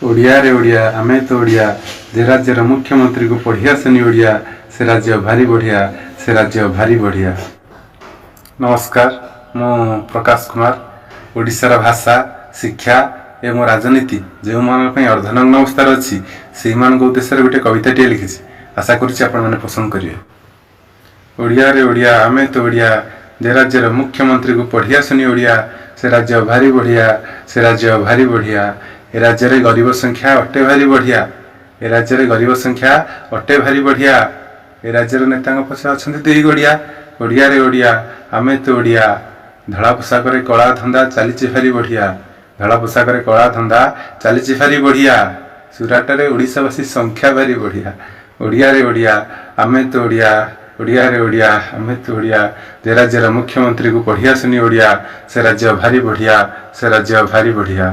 ओडिया रे ओडिया आमे तो ओडिया जे राज्यर मुख्यमंत्री को पढ़िया सुनी ओडिया से राज्य भारी बढ़िया से राज्य भारी बढ़िया। नमस्कार, मु प्रकाश कुमार। ओडिशार भाषा शिक्षा एवं राजनीति जो मान अर्धनग्न अवस्था अच्छी से उद्देश्य गोटे कविताटे लिखी। आशा करुँच पसंद करेंगे। ओडिया रे ओडिया आमे तो ओडिया जे राज्यर मुख्यमंत्री को पढ़िया सुनी ओडिया से राज्य भारी बढ़िया से राज्य भारी बढ़िया। ए राज्य रे गरीब संख्या अटे भारी बढ़िया। ए राज्य रे गरीब संख्या अटे भारी बढ़िया। ए राज्यर नेता पछे अछंती दुई गड़िया। ओडिया रे ओडिया आमे तो ओडिया धड़ा पोशाक रे कला धंदा चली भारी बढ़िया। धड़ा पोशाक रे कला धंदा चली भारी बढ़िया। सुराट रे ओडिशावासी संख्या भारी बढ़िया। ओडिया रे ओडिया आमे तो ओडिया ओडिया रे ओडिया आमे तो ओडिया जे राज्यर मुख्यमंत्री को पढ़िया सुनी ओडिया से राज्य भारी बढ़िया से राज्य भारी बढ़िया।